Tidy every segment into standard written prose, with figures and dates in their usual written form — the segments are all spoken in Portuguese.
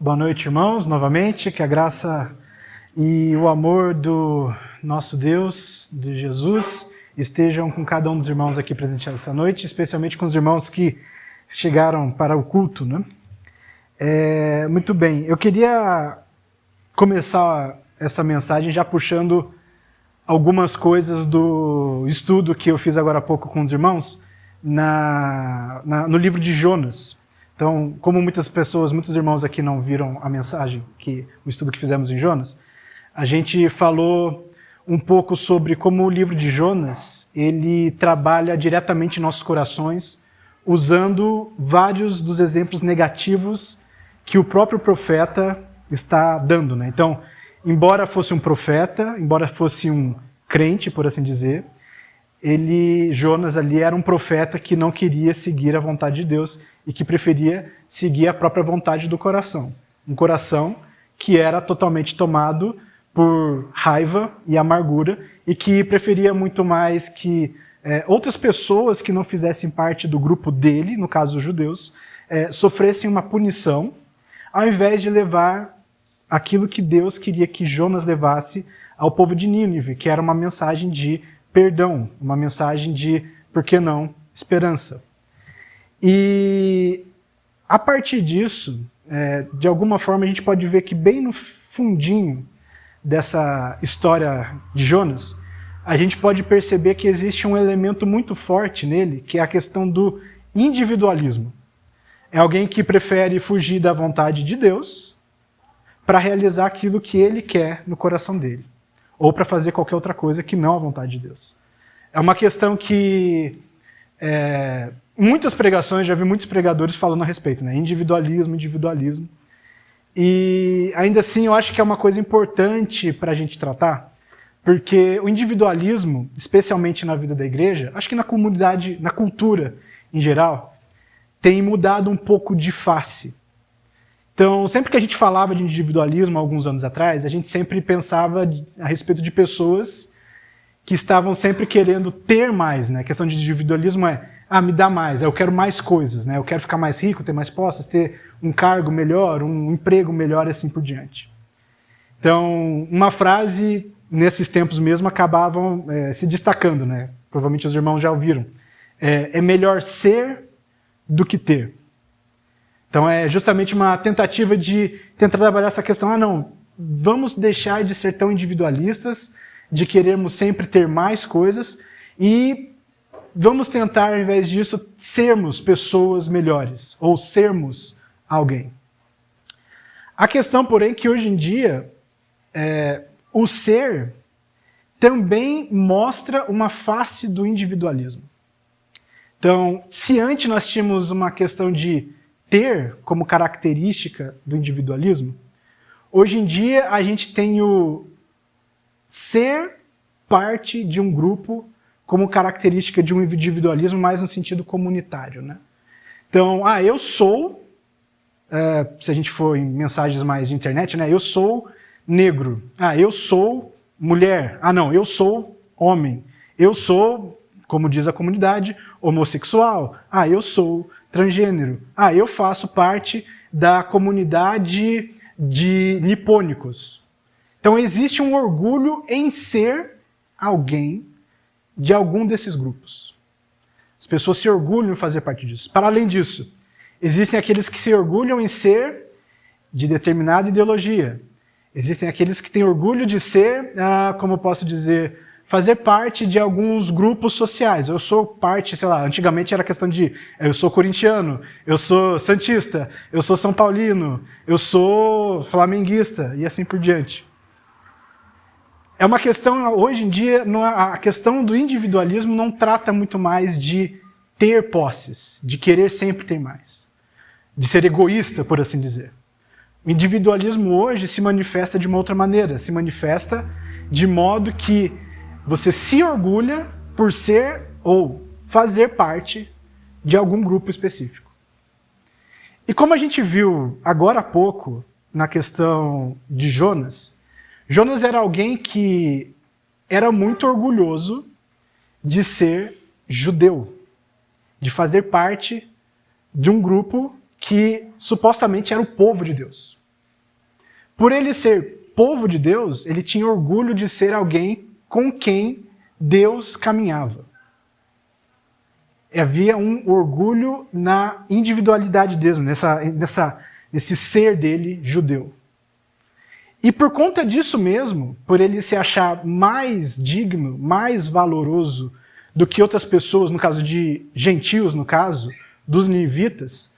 Boa noite, irmãos, novamente, que a graça e o amor do nosso Deus, de Jesus, estejam com cada um dos irmãos aqui presentes essa noite, especialmente com os irmãos que chegaram para o culto, né? Muito bem, eu queria começar essa mensagem já puxando algumas coisas do estudo que eu fiz agora há pouco com os irmãos no livro de Jonas. Então, como muitos irmãos aqui não viram a mensagem, o estudo que fizemos em Jonas, a gente falou um pouco sobre como o livro de Jonas, ele trabalha diretamente em nossos corações, usando vários dos exemplos negativos que o próprio profeta está dando, né? Então, embora fosse um profeta, embora fosse um crente, por assim dizer, Jonas ali era um profeta que não queria seguir a vontade de Deus e que preferia seguir a própria vontade do coração. Um coração que era totalmente tomado por raiva e amargura e que preferia muito mais que outras pessoas que não fizessem parte do grupo dele, no caso os judeus, sofressem uma punição, ao invés de levar aquilo que Deus queria que Jonas levasse ao povo de Nínive, que era uma mensagem de perdão, uma mensagem de, por que não, esperança. E a partir disso, de alguma forma a gente pode ver que bem no fundinho dessa história de Jonas, a gente pode perceber que existe um elemento muito forte nele, que é a questão do individualismo. É alguém que prefere fugir da vontade de Deus para realizar aquilo que ele quer no coração dele, ou para fazer qualquer outra coisa que não a vontade de Deus. É uma questão que muitas pregações, já vi muitos pregadores falando a respeito, né? Individualismo. E ainda assim eu acho que é uma coisa importante para a gente tratar, porque o individualismo, especialmente na vida da igreja, acho que na comunidade, na cultura em geral, tem mudado um pouco de face. Então, sempre que a gente falava de individualismo alguns anos atrás, a gente sempre pensava a respeito de pessoas que estavam sempre querendo ter mais, né? A questão de individualismo me dá mais, eu quero mais coisas, né? Eu quero ficar mais rico, ter mais posses, ter um cargo melhor, um emprego melhor e assim por diante. Então, uma frase, nesses tempos mesmo, acabavam se destacando, né? Provavelmente os irmãos já ouviram. É melhor ser do que ter. Então é justamente uma tentativa de tentar trabalhar essa questão, vamos deixar de ser tão individualistas, de querermos sempre ter mais coisas e vamos tentar, ao invés disso, sermos pessoas melhores, ou sermos alguém. A questão, porém, é que hoje em dia, o ser também mostra uma face do individualismo. Então, se antes nós tínhamos uma questão de ter como característica do individualismo, hoje em dia a gente tem o ser parte de um grupo como característica de um individualismo mais no sentido comunitário, né? Então, eu sou, se a gente for em mensagens mais de internet, né? Eu sou negro. Eu sou mulher. Não, eu sou homem. Eu sou, como diz a comunidade, homossexual. Eu sou transgênero. Eu faço parte da comunidade de nipônicos. Então existe um orgulho em ser alguém de algum desses grupos. As pessoas se orgulham em fazer parte disso. Para além disso, existem aqueles que se orgulham em ser de determinada ideologia. Existem aqueles que têm orgulho de ser, como eu posso dizer, fazer parte de alguns grupos sociais. Eu sou parte, antigamente era questão de eu sou corintiano, eu sou santista, eu sou são paulino, eu sou flamenguista e assim por diante. É uma questão, hoje em dia, a questão do individualismo não trata muito mais de ter posses, de querer sempre ter mais, de ser egoísta, por assim dizer. O individualismo hoje se manifesta de uma outra maneira, se manifesta de modo que você se orgulha por ser ou fazer parte de algum grupo específico. E como a gente viu agora há pouco na questão de Jonas era alguém que era muito orgulhoso de ser judeu, de fazer parte de um grupo que supostamente era o povo de Deus. por ele ser povo de Deus, ele tinha orgulho de ser alguém com quem Deus caminhava. Havia um orgulho na individualidade mesmo, nesse ser dele judeu. E por conta disso mesmo, por ele se achar mais digno, mais valoroso do que outras pessoas, no caso de gentios, no caso, dos ninivitas,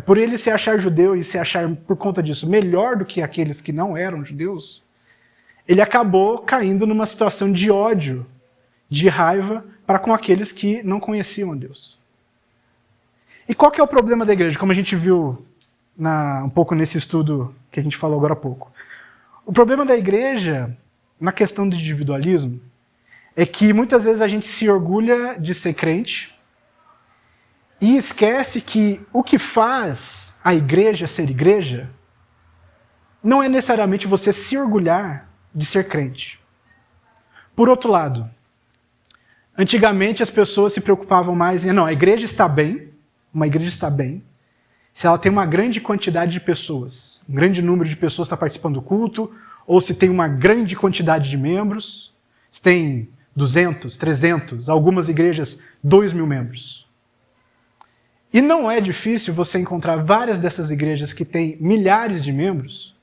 por ele se achar judeu e se achar, por conta disso, melhor do que aqueles que não eram judeus, ele acabou caindo numa situação de ódio, de raiva, para com aqueles que não conheciam a Deus. E qual que é o problema da igreja? Como a gente viu um pouco nesse estudo que a gente falou agora há pouco. O problema da igreja, na questão do individualismo, é que muitas vezes a gente se orgulha de ser crente e esquece que o que faz a igreja ser igreja não é necessariamente você se orgulhar de ser crente. Por outro lado, antigamente as pessoas se preocupavam mais em, não, a igreja está bem, uma igreja está bem, se ela tem uma grande quantidade de pessoas, um grande número de pessoas está participando do culto, ou se tem uma grande quantidade de membros, se tem 200, 300, algumas igrejas 2.000 membros. E não é difícil você encontrar várias dessas igrejas que têm milhares de membros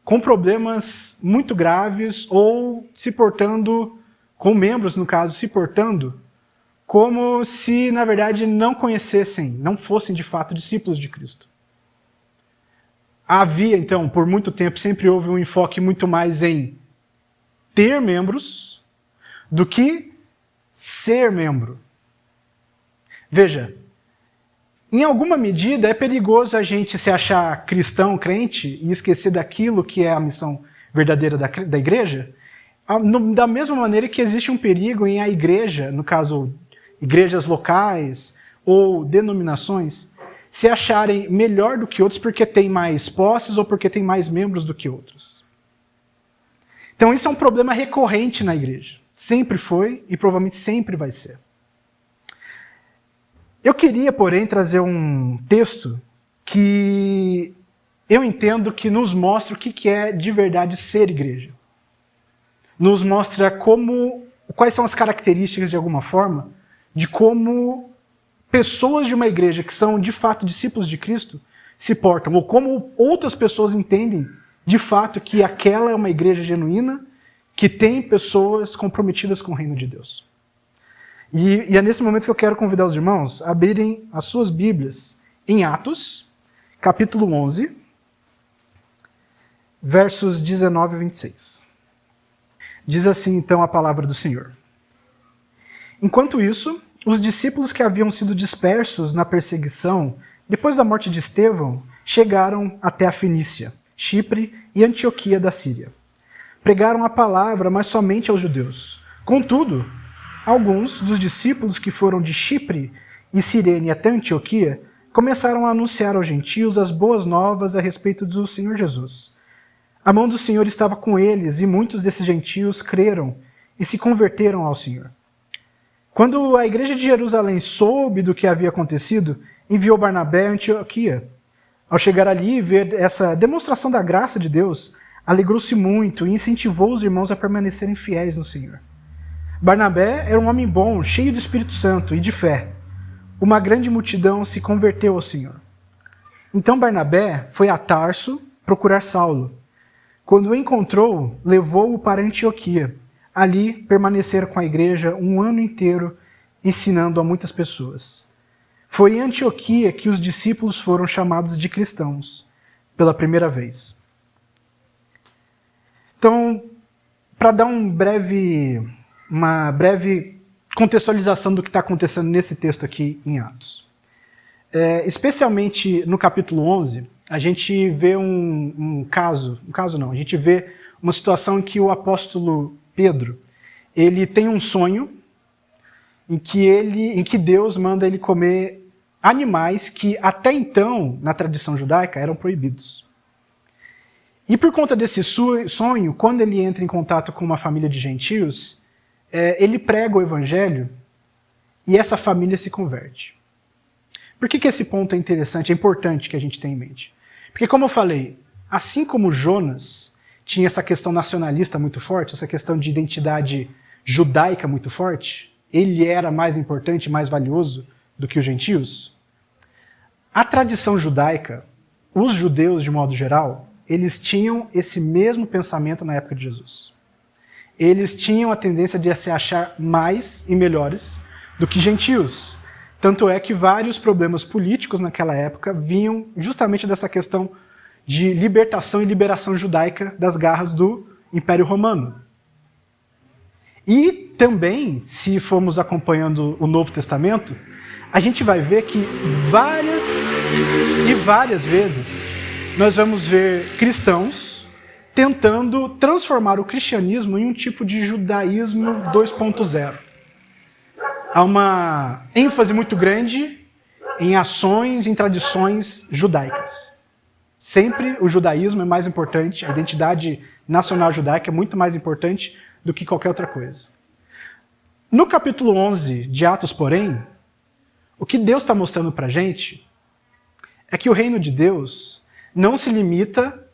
com problemas muito graves ou se portando, com membros no caso, se portando como se, na verdade, não conhecessem, não fossem de fato discípulos de Cristo. Havia, então, por muito tempo, sempre houve um enfoque muito mais em ter membros do que ser membro. Veja, em alguma medida é perigoso a gente se achar cristão, crente, e esquecer daquilo que é a missão verdadeira da igreja, da mesma maneira que existe um perigo em a igreja, no caso, igrejas locais ou denominações, se acharem melhor do que outros porque tem mais posses ou porque tem mais membros do que outros. Então isso é um problema recorrente na igreja. Sempre foi e provavelmente sempre vai ser. Eu queria, porém, trazer um texto que eu entendo que nos mostra o que é de verdade ser igreja. Nos mostra quais são as características, de alguma forma, de como pessoas de uma igreja que são, de fato, discípulos de Cristo se portam, ou como outras pessoas entendem, de fato, que aquela é uma igreja genuína, que tem pessoas comprometidas com o reino de Deus. E é nesse momento que eu quero convidar os irmãos a abrirem as suas Bíblias em Atos, capítulo 11, versos 19 e 26. Diz assim, então, a palavra do Senhor. Enquanto isso, os discípulos que haviam sido dispersos na perseguição, depois da morte de Estevão, chegaram até a Fenícia, Chipre e Antioquia da Síria. Pregaram a palavra, mas somente aos judeus. Contudo, alguns dos discípulos que foram de Chipre e Cirene até Antioquia começaram a anunciar aos gentios as boas novas a respeito do Senhor Jesus. A mão do Senhor estava com eles e muitos desses gentios creram e se converteram ao Senhor. Quando a igreja de Jerusalém soube do que havia acontecido, enviou Barnabé a Antioquia. Ao chegar ali e ver essa demonstração da graça de Deus, alegrou-se muito e incentivou os irmãos a permanecerem fiéis no Senhor. Barnabé era um homem bom, cheio do Espírito Santo e de fé. Uma grande multidão se converteu ao Senhor. Então Barnabé foi a Tarso procurar Saulo. Quando o encontrou, levou-o para Antioquia. Ali permaneceram com a igreja um ano inteiro, ensinando a muitas pessoas. Foi em Antioquia que os discípulos foram chamados de cristãos, pela primeira vez. Então, para dar uma breve contextualização do que está acontecendo nesse texto aqui em Atos. Especialmente no capítulo 11, a gente vê a gente vê uma situação em que o apóstolo Pedro, ele tem um sonho em que Deus manda ele comer animais que até então, na tradição judaica, eram proibidos. E por conta desse sonho, quando ele entra em contato com uma família de gentios, ele prega o evangelho e essa família se converte. Por que esse ponto é interessante, é importante que a gente tenha em mente? Porque, como eu falei, assim como Jonas tinha essa questão nacionalista muito forte, essa questão de identidade judaica muito forte, ele era mais importante, mais valioso do que os gentios. A tradição judaica, os judeus de modo geral, eles tinham esse mesmo pensamento na época de Jesus. Eles tinham a tendência de se achar mais e melhores do que gentios. Tanto é que vários problemas políticos naquela época vinham justamente dessa questão de libertação e liberação judaica das garras do Império Romano. E também, se formos acompanhando o Novo Testamento, a gente vai ver que várias e várias vezes nós vamos ver cristãos tentando transformar o cristianismo em um tipo de judaísmo 2.0. Há uma ênfase muito grande em ações, em tradições judaicas. Sempre o judaísmo é mais importante, a identidade nacional judaica é muito mais importante do que qualquer outra coisa. No capítulo 11 de Atos, porém, o que Deus está mostrando para a gente é que o reino de Deus não se limita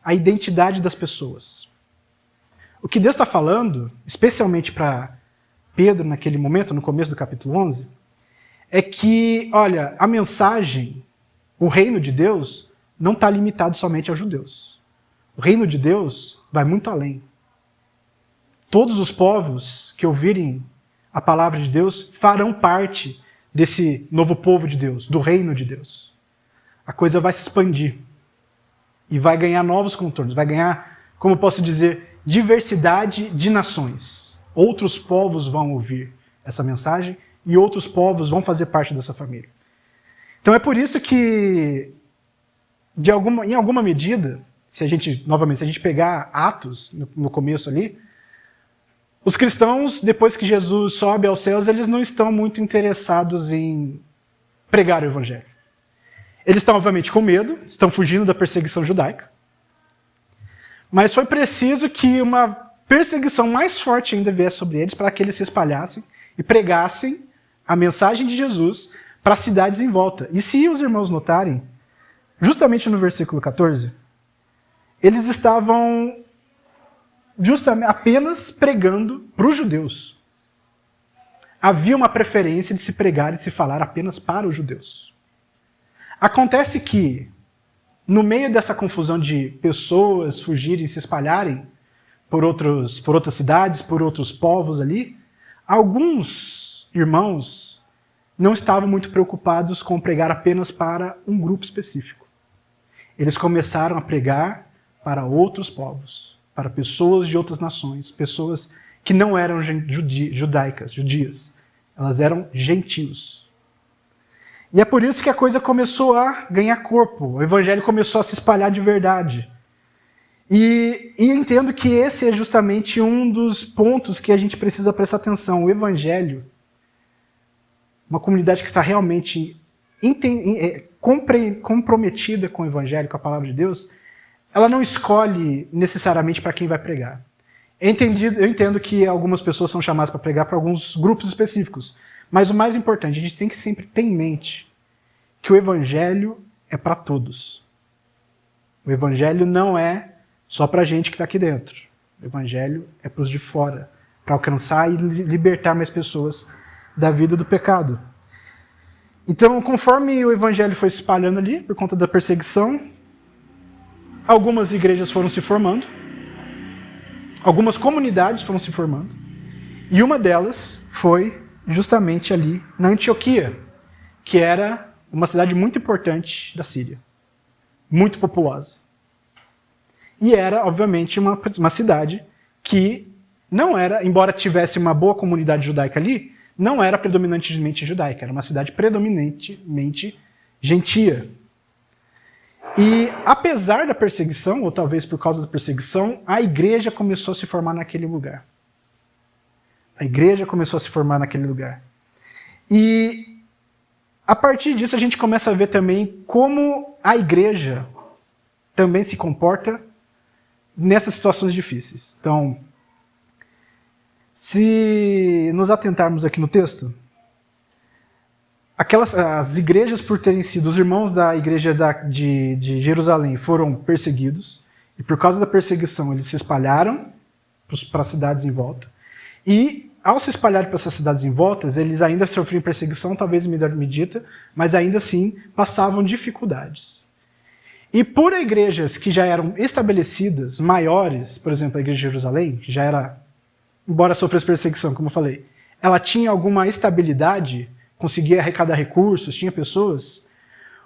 à identidade das pessoas. O que Deus está falando, especialmente para Pedro naquele momento, no começo do capítulo 11, é que, olha, a mensagem, o reino de Deus, não está limitado somente aos judeus. O reino de Deus vai muito além. Todos os povos que ouvirem a palavra de Deus farão parte desse novo povo de Deus, do reino de Deus. A coisa vai se expandir e vai ganhar novos contornos, vai ganhar, como eu posso dizer, diversidade de nações. Outros povos vão ouvir essa mensagem e outros povos vão fazer parte dessa família. Então é por isso que, em alguma medida, se a gente pegar Atos, no começo ali, os cristãos, depois que Jesus sobe aos céus, eles não estão muito interessados em pregar o evangelho. Eles estão, obviamente, com medo, estão fugindo da perseguição judaica. Mas foi preciso que uma perseguição mais forte ainda viesse sobre eles para que eles se espalhassem e pregassem a mensagem de Jesus para as cidades em volta. E se os irmãos notarem, justamente no versículo 14, eles estavam justamente apenas pregando para os judeus. Havia uma preferência de se pregar e de se falar apenas para os judeus. Acontece que, no meio dessa confusão de pessoas fugirem e se espalharem por outras cidades, por outros povos ali, alguns irmãos não estavam muito preocupados com pregar apenas para um grupo específico. Eles começaram a pregar para outros povos, para pessoas de outras nações, pessoas que não eram judias, elas eram gentios. E é por isso que a coisa começou a ganhar corpo, o evangelho começou a se espalhar de verdade. E eu entendo que esse é justamente um dos pontos que a gente precisa prestar atenção. O evangelho, uma comunidade que está realmente comprometida com o evangelho, com a palavra de Deus, ela não escolhe necessariamente para quem vai pregar. Eu entendo que algumas pessoas são chamadas para pregar para alguns grupos específicos, mas o mais importante, a gente tem que sempre ter em mente que o evangelho é para todos. O evangelho não é só para a gente que está aqui dentro. O evangelho é para os de fora, para alcançar e libertar mais pessoas da vida do pecado. Então, conforme o evangelho foi se espalhando ali, por conta da perseguição, algumas igrejas foram se formando, algumas comunidades foram se formando, e uma delas foi justamente ali na Antioquia, que era uma cidade muito importante da Síria, muito populosa. E era, obviamente, uma cidade que não era, embora tivesse uma boa comunidade judaica ali, não era predominantemente judaica, era uma cidade predominantemente gentia. E apesar da perseguição, ou talvez por causa da perseguição, a igreja começou a se formar naquele lugar. A igreja começou a se formar naquele lugar. E a partir disso a gente começa a ver também como a igreja também se comporta nessas situações difíceis. Então, se nos atentarmos aqui no texto, as igrejas, por terem sido, os irmãos da igreja de Jerusalém foram perseguidos, e por causa da perseguição eles se espalharam para as cidades em volta. E ao se espalhar para essas cidades em volta, eles ainda sofriam perseguição, talvez em menor medida, mas ainda assim passavam dificuldades. E por igrejas que já eram estabelecidas, maiores, por exemplo, a igreja de Jerusalém, que já era, embora sofresse perseguição, como eu falei, ela tinha alguma estabilidade, conseguia arrecadar recursos, tinha pessoas.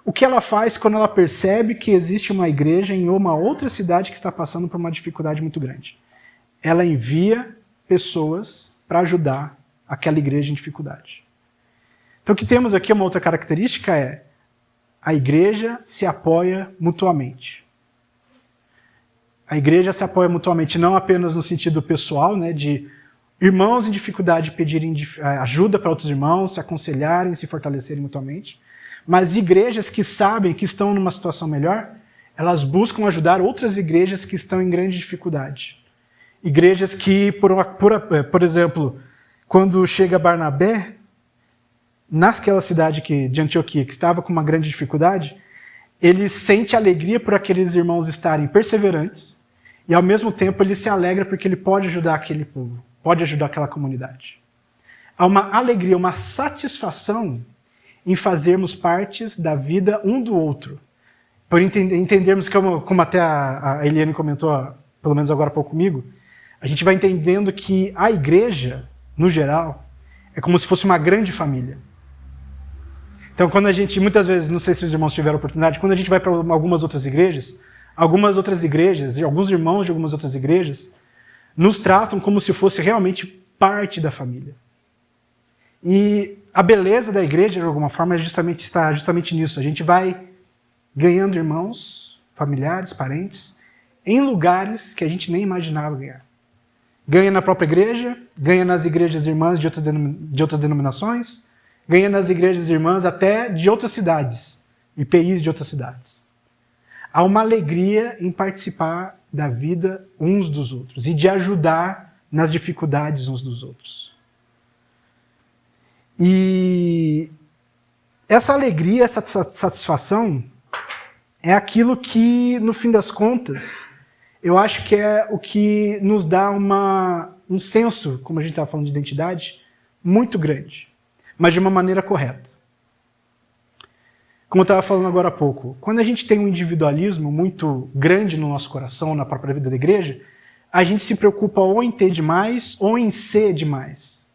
O que ela faz quando ela percebe que existe uma igreja em uma outra cidade que está passando por uma dificuldade muito grande? Ela envia pessoas para ajudar aquela igreja em dificuldade. Então o que temos aqui, uma outra característica é a igreja se apoia mutuamente. A igreja se apoia mutuamente não apenas no sentido pessoal, né, de irmãos em dificuldade pedirem ajuda para outros irmãos, se aconselharem, se fortalecerem mutuamente, mas igrejas que sabem que estão numa situação melhor, elas buscam ajudar outras igrejas que estão em grande dificuldade. Igrejas que, por exemplo, quando chega Barnabé, naquela cidade de Antioquia, que estava com uma grande dificuldade, ele sente alegria por aqueles irmãos estarem perseverantes e, ao mesmo tempo, ele se alegra porque ele pode ajudar aquele povo, pode ajudar aquela comunidade. Há uma alegria, uma satisfação em fazermos partes da vida um do outro. Por entendermos, como até a Eliane comentou, pelo menos agora há pouco comigo, a gente vai entendendo que a igreja, no geral, é como se fosse uma grande família. Então, quando a gente, muitas vezes, não sei se os irmãos tiveram oportunidade, quando a gente vai para algumas outras igrejas, e alguns irmãos de algumas outras igrejas, nos tratam como se fosse realmente parte da família. E a beleza da igreja, de alguma forma, está justamente nisso. A gente vai ganhando irmãos, familiares, parentes, em lugares que a gente nem imaginava ganhar. Ganha na própria igreja, ganha nas igrejas irmãs de outras denominações, ganha nas igrejas irmãs até de outras cidades, IPIs de outras cidades. Há uma alegria em participar da vida uns dos outros e de ajudar nas dificuldades uns dos outros. E essa alegria, essa satisfação é aquilo que, no fim das contas, eu acho que é o que nos dá um senso, como a gente estava falando de identidade, muito grande, mas de uma maneira correta. Como eu estava falando agora há pouco, quando a gente tem um individualismo muito grande no nosso coração, na própria vida da igreja, a gente se preocupa ou em ter demais ou em ser demais.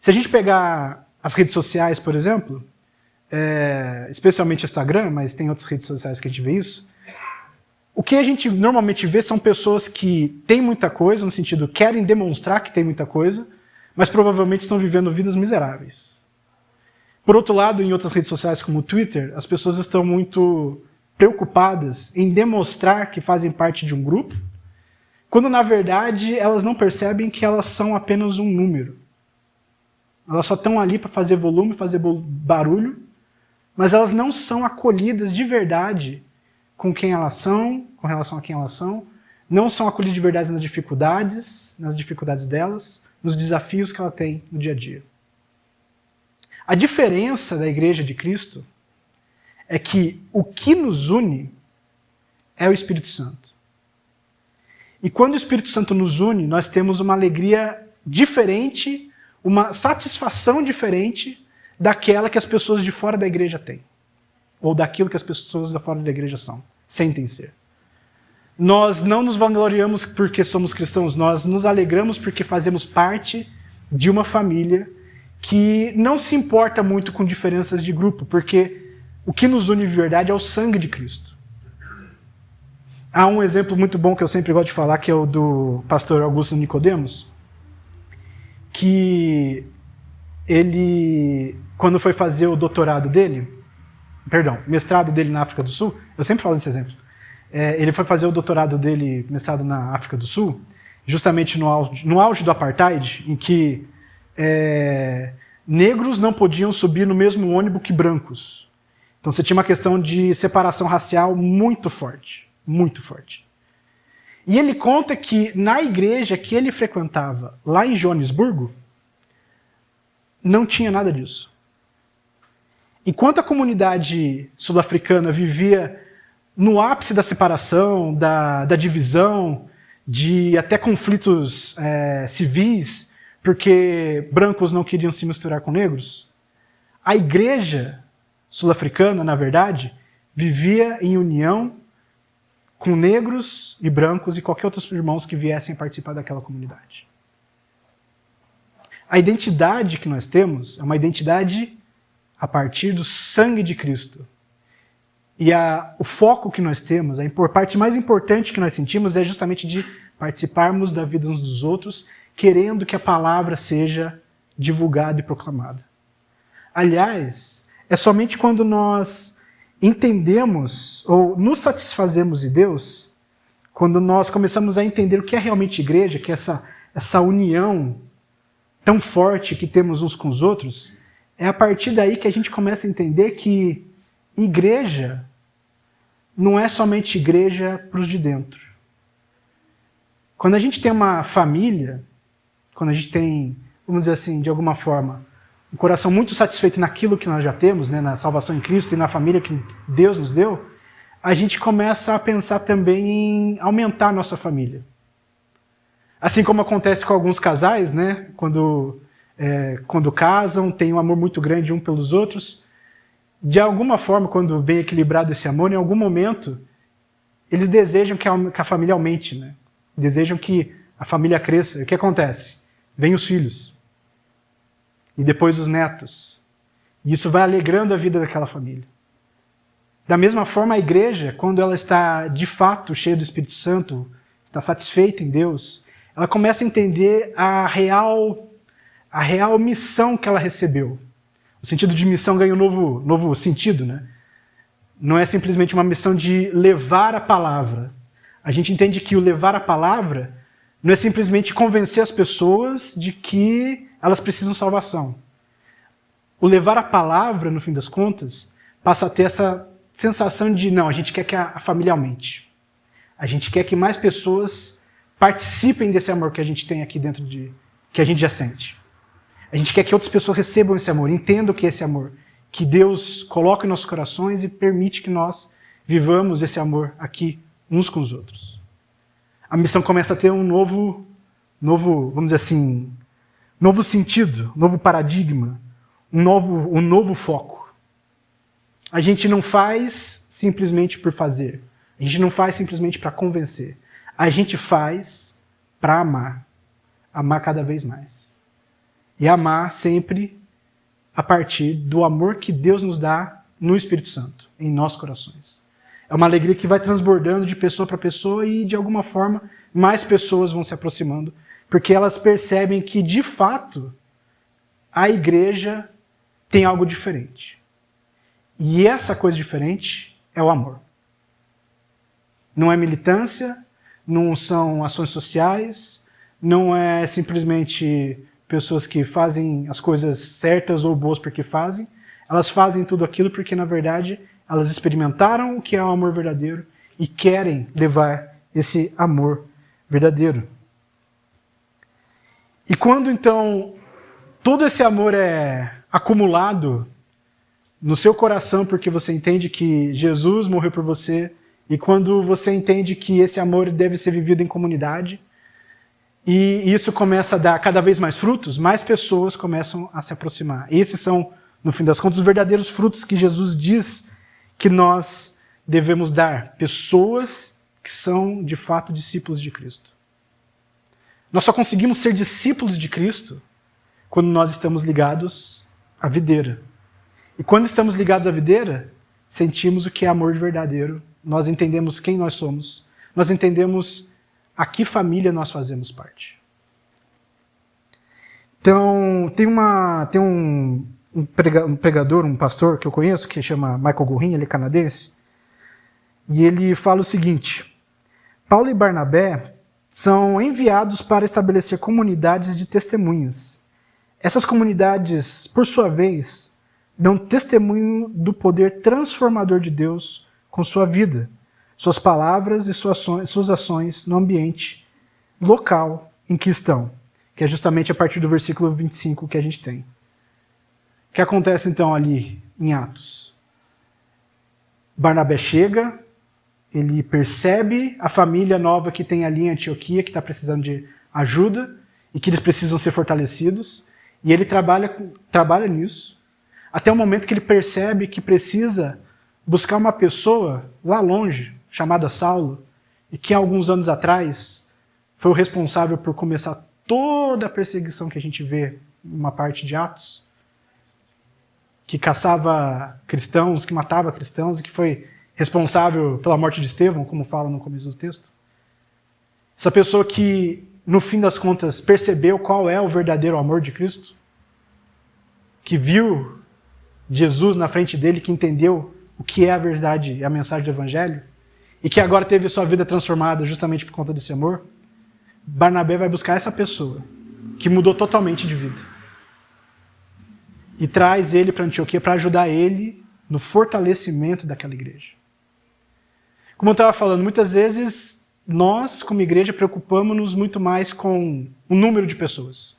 Se a gente pegar as redes sociais, por exemplo, especialmente o Instagram, mas tem outras redes sociais que a gente vê isso, o que a gente normalmente vê são pessoas que têm muita coisa, no sentido, querem demonstrar que têm muita coisa, mas provavelmente estão vivendo vidas miseráveis. Por outro lado, em outras redes sociais como o Twitter, as pessoas estão muito preocupadas em demonstrar que fazem parte de um grupo, quando na verdade elas não percebem que elas são apenas um número. Elas só estão ali para fazer volume, fazer barulho, mas elas não são acolhidas de verdade com quem elas são, com relação a quem elas são, não são acolhidas de verdade nas dificuldades delas, nos desafios que ela tem no dia a dia. A diferença da Igreja de Cristo é que o que nos une é o Espírito Santo. E quando o Espírito Santo nos une, nós temos uma alegria diferente, uma satisfação diferente daquela que as pessoas de fora da igreja têm. Ou daquilo que as pessoas de fora da igreja sentem ser. Nós não nos vangloriamos porque somos cristãos, nós nos alegramos porque fazemos parte de uma família que não se importa muito com diferenças de grupo, porque o que nos une de verdade é o sangue de Cristo. Há um exemplo muito bom que eu sempre gosto de falar, que é o do pastor Augusto Nicodemos, que ele, quando foi fazer o mestrado dele na África do Sul, eu sempre falo desse exemplo, ele foi fazer o doutorado dele, mestrado na África do Sul, justamente no auge do apartheid, em que negros não podiam subir no mesmo ônibus que brancos. Então você tinha uma questão de separação racial muito forte, muito forte. E ele conta que na igreja que ele frequentava, lá em Joanesburgo, não tinha nada disso. enquanto a comunidade sul-africana vivia no ápice da separação, da divisão, de até conflitos civis, porque brancos não queriam se misturar com negros, a igreja sul-africana, na verdade, vivia em união com negros e brancos e qualquer outros irmãos que viessem participar daquela comunidade. A identidade que nós temos é uma identidade a partir do sangue de Cristo. E o foco que nós temos, a parte mais importante que nós sentimos é justamente de participarmos da vida uns dos outros, querendo que a palavra seja divulgada e proclamada. Aliás, é somente quando nós entendemos ou nos satisfazemos em Deus, quando nós começamos a entender o que é realmente igreja, que é essa união tão forte que temos uns com os outros, é a partir daí que a gente começa a entender que igreja não é somente igreja para os de dentro. Quando a gente tem uma família, quando a gente tem, vamos dizer assim, de alguma forma, um coração muito satisfeito naquilo que nós já temos, né, na salvação em Cristo e na família que Deus nos deu, a gente começa a pensar também em aumentar a nossa família. Assim como acontece com alguns casais, né, quando casam, tem um amor muito grande um pelos outros, de alguma forma, quando bem equilibrado esse amor, em algum momento, eles desejam que a família aumente, né? Desejam que a família cresça. E o que acontece? Vêm os filhos. E depois os netos. E isso vai alegrando a vida daquela família. Da mesma forma, a igreja, quando ela está de fato cheia do Espírito Santo, está satisfeita em Deus, ela começa a entender a real missão que ela recebeu. O sentido de missão ganha um novo sentido, né? Não é simplesmente uma missão de levar a palavra. A gente entende que o levar a palavra não é simplesmente convencer as pessoas de que elas precisam de salvação. O levar a palavra, no fim das contas, passa a ter essa sensação de, não, a gente quer que a família aumente. A gente quer que mais pessoas participem desse amor que a gente tem aqui dentro que a gente já sente. A gente quer que outras pessoas recebam esse amor, entendam que é esse amor, que Deus coloca em nossos corações e permite que nós vivamos esse amor aqui uns com os outros. A missão começa a ter um novo, vamos dizer assim, novo sentido, novo paradigma, um novo foco. A gente não faz simplesmente por fazer. A gente não faz simplesmente para convencer. A gente faz para amar. Amar cada vez mais. E amar sempre a partir do amor que Deus nos dá no Espírito Santo, em nossos corações. É uma alegria que vai transbordando de pessoa para pessoa e, de alguma forma, mais pessoas vão se aproximando, porque elas percebem que, de fato, a igreja tem algo diferente. E essa coisa diferente é o amor. Não é militância, não são ações sociais, não é simplesmente pessoas que fazem as coisas certas ou boas porque fazem. Elas fazem tudo aquilo porque, na verdade, elas experimentaram o que é o amor verdadeiro e querem levar esse amor verdadeiro. E quando, então, todo esse amor é acumulado no seu coração porque você entende que Jesus morreu por você, e quando você entende que esse amor deve ser vivido em comunidade, e isso começa a dar cada vez mais frutos, mais pessoas começam a se aproximar. Esses são, no fim das contas, os verdadeiros frutos que Jesus diz que nós devemos dar. Pessoas que são, de fato, discípulos de Cristo. Nós só conseguimos ser discípulos de Cristo quando nós estamos ligados à videira. E quando estamos ligados à videira, sentimos o que é amor verdadeiro. Nós entendemos quem nós somos. Nós entendemos a que família nós fazemos parte. Então, tem um pregador, um pastor que eu conheço, que chama Michael Gurrin, ele é canadense, e ele fala o seguinte: Paulo e Barnabé são enviados para estabelecer comunidades de testemunhas. Essas comunidades, por sua vez, dão testemunho do poder transformador de Deus com sua vida, suas palavras e suas ações no ambiente local em que estão, que é justamente a partir do versículo 25 que a gente tem. O que acontece então ali em Atos. Barnabé chega, ele percebe a família nova que tem ali em Antioquia, que está precisando de ajuda e que eles precisam ser fortalecidos, e ele trabalha nisso, até o momento que ele percebe que precisa buscar uma pessoa lá longe, chamada Saulo, e que alguns anos atrás foi o responsável por começar toda a perseguição que a gente vê em uma parte de Atos, que caçava cristãos, que matava cristãos, e que foi responsável pela morte de Estevão, como fala no começo do texto. Essa pessoa que, no fim das contas, percebeu qual é o verdadeiro amor de Cristo, que viu Jesus na frente dele, que entendeu o que é a verdade e a mensagem do Evangelho, e que agora teve sua vida transformada justamente por conta desse amor, Barnabé vai buscar essa pessoa, que mudou totalmente de vida, e traz ele para Antioquia para ajudar ele no fortalecimento daquela igreja. Como eu estava falando, muitas vezes nós, como igreja, preocupamos-nos muito mais com o número de pessoas.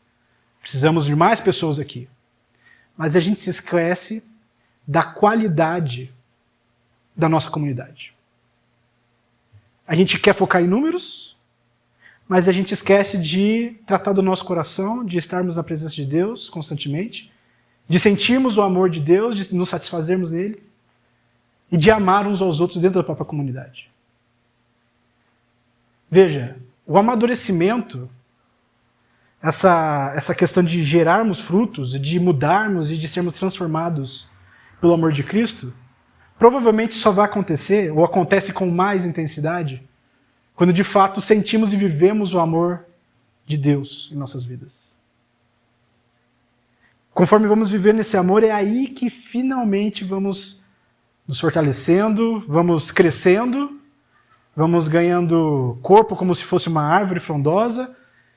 Precisamos de mais pessoas aqui. Mas a gente se esquece da qualidade da nossa comunidade. A gente quer focar em números, mas a gente esquece de tratar do nosso coração, de estarmos na presença de Deus constantemente, de sentirmos o amor de Deus, de nos satisfazermos nele e de amar uns aos outros dentro da própria comunidade. Veja, o amadurecimento, essa questão de gerarmos frutos, de mudarmos e de sermos transformados pelo amor de Cristo, provavelmente só vai acontecer, ou acontece com mais intensidade, quando de fato sentimos e vivemos o amor de Deus em nossas vidas. Conforme vamos viver nesse amor, é aí que finalmente vamos nos fortalecendo, vamos crescendo, vamos ganhando corpo como se fosse uma árvore frondosa,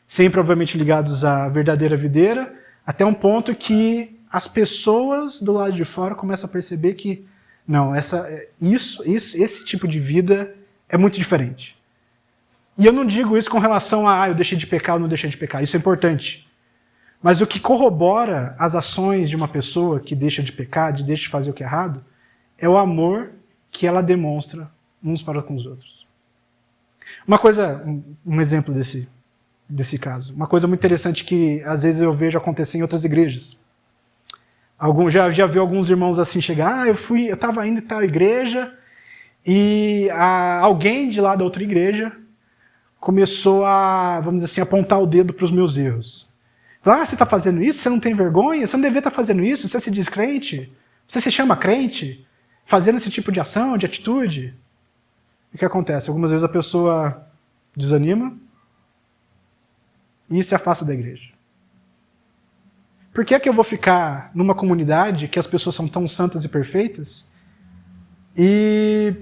sempre obviamente ligados à verdadeira videira, até um ponto que as pessoas do lado de fora começam a perceber que não, esse tipo de vida é muito diferente. E eu não digo isso com relação a eu deixei de pecar ou não deixei de pecar, isso é importante. Mas o que corrobora as ações de uma pessoa que deixa de pecar, de deixa de fazer o que é errado, é o amor que ela demonstra uns para com os outros. Uma coisa, um exemplo desse caso, uma coisa muito interessante que às vezes eu vejo acontecer em outras igrejas. Já vi alguns irmãos assim chegar, eu estava indo em tal igreja e alguém de lá da outra igreja começou a, vamos dizer assim, apontar o dedo para os meus erros. Falar, você está fazendo isso? Você não tem vergonha? Você não devia estar fazendo isso? Você se diz crente? Você se chama crente? Fazendo esse tipo de ação, de atitude? O que acontece? Algumas vezes a pessoa desanima e se afasta da igreja. Por que é que eu vou ficar numa comunidade que as pessoas são tão santas e perfeitas e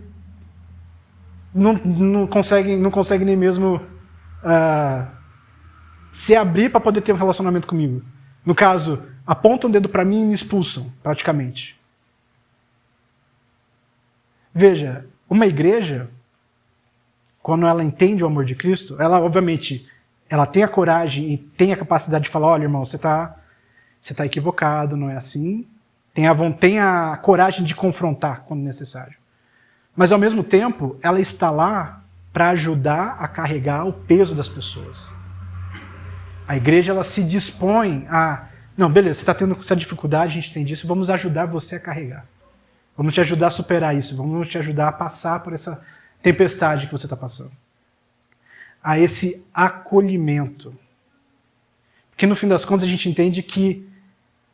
não conseguem nem mesmo se abrir para poder ter um relacionamento comigo? No caso, apontam o dedo para mim e me expulsam, praticamente. Veja, uma igreja, quando ela entende o amor de Cristo, ela obviamente ela tem a coragem e tem a capacidade de falar, olha irmão, você está equivocado, não é assim. Tem a coragem de confrontar quando necessário. Mas ao mesmo tempo, ela está lá para ajudar a carregar o peso das pessoas. A igreja ela se dispõe a, não, beleza, você está tendo essa dificuldade, a gente tem disso, vamos ajudar você a carregar. Vamos te ajudar a superar isso, vamos te ajudar a passar por essa tempestade que você está passando. A esse acolhimento. Porque no fim das contas a gente entende que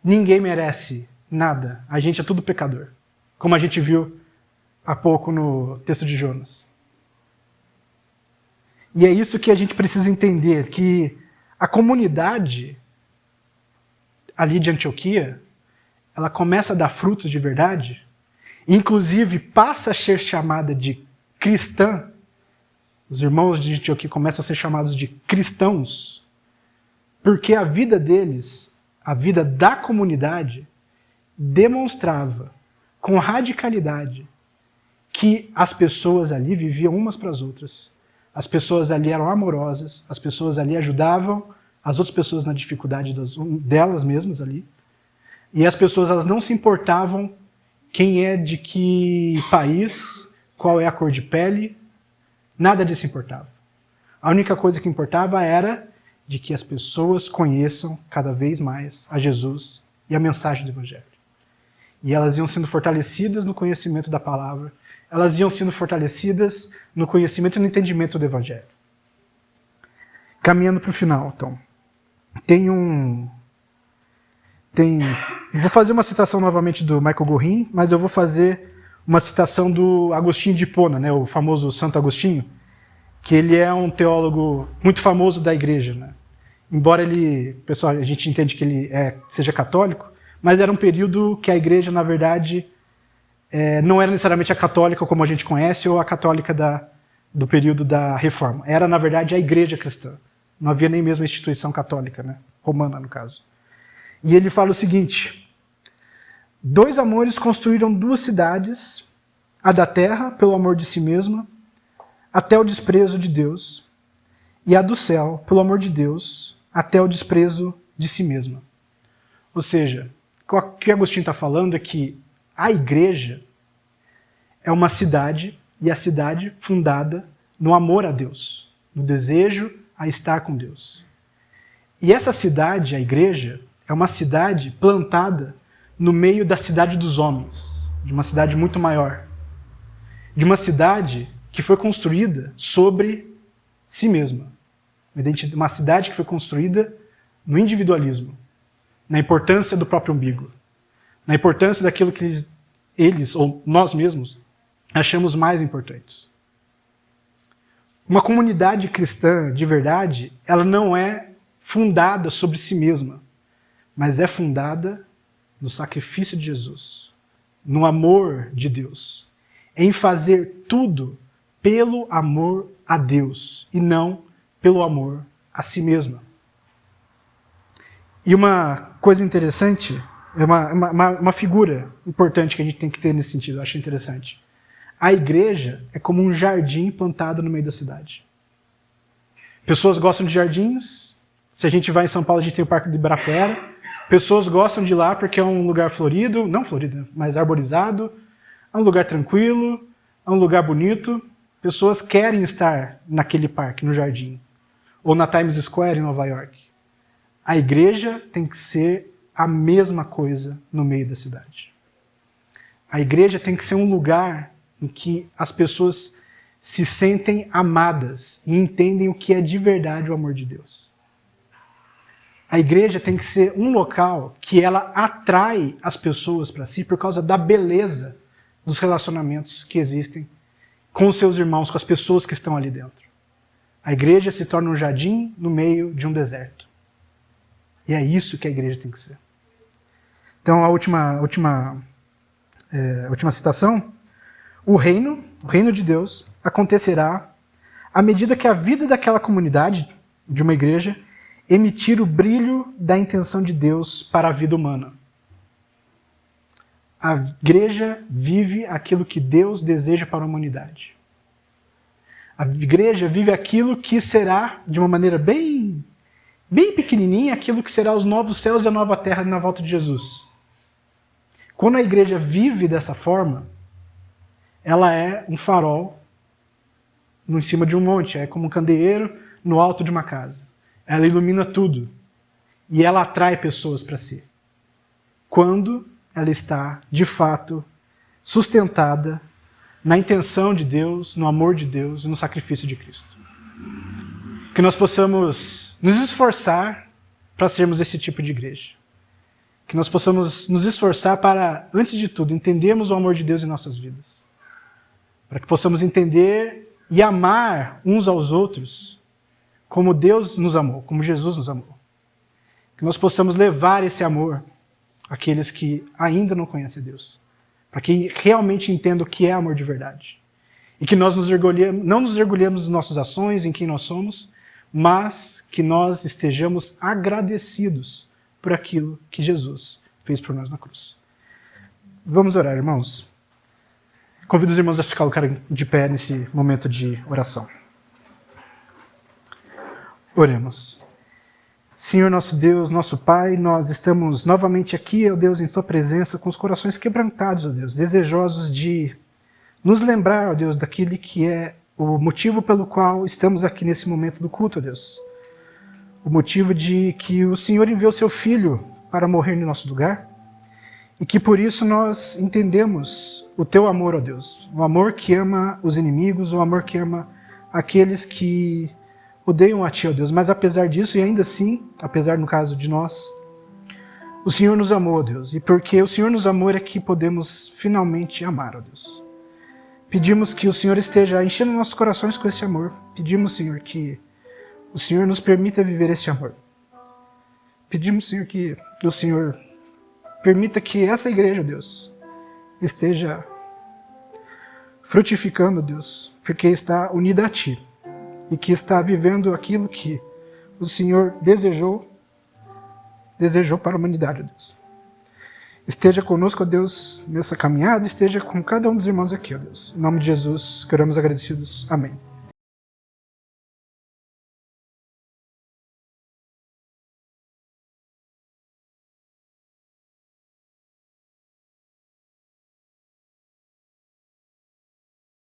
ninguém merece nada. A gente é tudo pecador. Como a gente viu há pouco no texto de Jonas. E é isso que a gente precisa entender, que a comunidade ali de Antioquia, ela começa a dar frutos de verdade, e inclusive passa a ser chamada de cristã. Os irmãos de Antioquia começam a ser chamados de cristãos, porque a vida deles, a vida da comunidade, demonstrava com radicalidade que as pessoas ali viviam umas para as outras. As pessoas ali eram amorosas, as pessoas ali ajudavam as outras pessoas na dificuldade delas mesmas ali. E as pessoas elas não se importavam quem é de que país, qual é a cor de pele, nada disso importava. A única coisa que importava era de que as pessoas conheçam cada vez mais a Jesus e a mensagem do Evangelho. E elas iam sendo fortalecidas no conhecimento da palavra, elas iam sendo fortalecidas no conhecimento e no entendimento do Evangelho. Caminhando para o final, então. Vou fazer uma citação novamente do Michael Gorin, mas eu vou fazer uma citação do Agostinho de Hipona, né, o famoso Santo Agostinho, que ele é um teólogo muito famoso da igreja, né? Embora ele, pessoal, a gente entende que ele seja católico, mas era um período que a igreja, na verdade, não era necessariamente a católica como a gente conhece ou a católica do período da Reforma. Era, na verdade, a igreja cristã. Não havia nem mesmo a instituição católica, né? Romana, no caso. E ele fala o seguinte: 2 amores construíram 2 cidades, a da terra, pelo amor de si mesma, até o desprezo de Deus, e a do céu, pelo amor de Deus, até o desprezo de si mesma. Ou seja, o que Agostinho está falando é que a igreja é uma cidade, e a cidade fundada no amor a Deus, no desejo a estar com Deus. E essa cidade, a igreja, é uma cidade plantada no meio da cidade dos homens, de uma cidade muito maior, de uma cidade que foi construída sobre si mesma, uma cidade que foi construída no individualismo, na importância do próprio umbigo, na importância daquilo que eles ou nós mesmos achamos mais importantes. Uma comunidade cristã de verdade, ela não é fundada sobre si mesma, mas é fundada no sacrifício de Jesus, no amor de Deus, em fazer tudo pelo amor a Deus e não pelo amor a si mesma. E uma coisa interessante, uma figura importante que a gente tem que ter nesse sentido, eu acho interessante. A igreja é como um jardim plantado no meio da cidade. Pessoas gostam de jardins. Se a gente vai em São Paulo, a gente tem o Parque do Ibirapuera. Pessoas gostam de ir lá porque é um lugar florido, não florido, mas arborizado, é um lugar tranquilo, é um lugar bonito. Pessoas querem estar naquele parque, no jardim, ou na Times Square em Nova York. A igreja tem que ser a mesma coisa no meio da cidade. A igreja tem que ser um lugar em que as pessoas se sentem amadas e entendem o que é de verdade o amor de Deus. A igreja tem que ser um local que ela atrai as pessoas para si por causa da beleza dos relacionamentos que existem com os seus irmãos, com as pessoas que estão ali dentro. A igreja se torna um jardim no meio de um deserto. E é isso que a igreja tem que ser. Então, a última citação. O reino de Deus acontecerá à medida que a vida daquela comunidade, de uma igreja, emitir o brilho da intenção de Deus para a vida humana. A igreja vive aquilo que Deus deseja para a humanidade. A igreja vive aquilo que será, de uma maneira bem pequenininha, aquilo que será os novos céus e a nova terra na volta de Jesus. Quando a igreja vive dessa forma, ela é um farol em cima de um monte, é como um candeeiro no alto de uma casa. Ela ilumina tudo e ela atrai pessoas para si. Quando ela está, de fato, sustentada na intenção de Deus, no amor de Deus e no sacrifício de Cristo. Que nós possamos nos esforçar para sermos esse tipo de igreja. Que nós possamos nos esforçar para, antes de tudo, entendermos o amor de Deus em nossas vidas. Para que possamos entender e amar uns aos outros como Deus nos amou, como Jesus nos amou. Que nós possamos levar esse amor àqueles que ainda não conhecem Deus. Para que realmente entendam o que é amor de verdade. E que nós não nos orgulhemos das nossas ações, em quem nós somos, mas que nós estejamos agradecidos por aquilo que Jesus fez por nós na cruz. Vamos orar, irmãos. Convido os irmãos a ficar de pé nesse momento de oração. Oremos. Senhor nosso Deus, nosso Pai, nós estamos novamente aqui, ó Deus, em Tua presença, com os corações quebrantados, ó Deus, desejosos de nos lembrar, ó Deus, daquele que é o motivo pelo qual estamos aqui nesse momento do culto, ó Deus. O motivo de que o Senhor enviou Seu Filho para morrer no nosso lugar e que por isso nós entendemos o Teu amor, ó Deus. O amor que ama os inimigos, o amor que ama aqueles que odeiam a Ti, ó Deus. Mas apesar disso, e ainda assim, apesar no caso de nós, o Senhor nos amou, ó Deus. E porque o Senhor nos amou é que podemos finalmente amar, ó Deus. Pedimos que o Senhor esteja enchendo nossos corações com esse amor. Pedimos, Senhor, que o Senhor nos permita viver esse amor. Pedimos, Senhor, que o Senhor permita que essa igreja, Deus, esteja frutificando, Deus, porque está unida a Ti e que está vivendo aquilo que o Senhor desejou para a humanidade, Deus. Esteja conosco, ó Deus, nessa caminhada, esteja com cada um dos irmãos aqui, ó Deus. Em nome de Jesus, oramos agradecidos. Amém.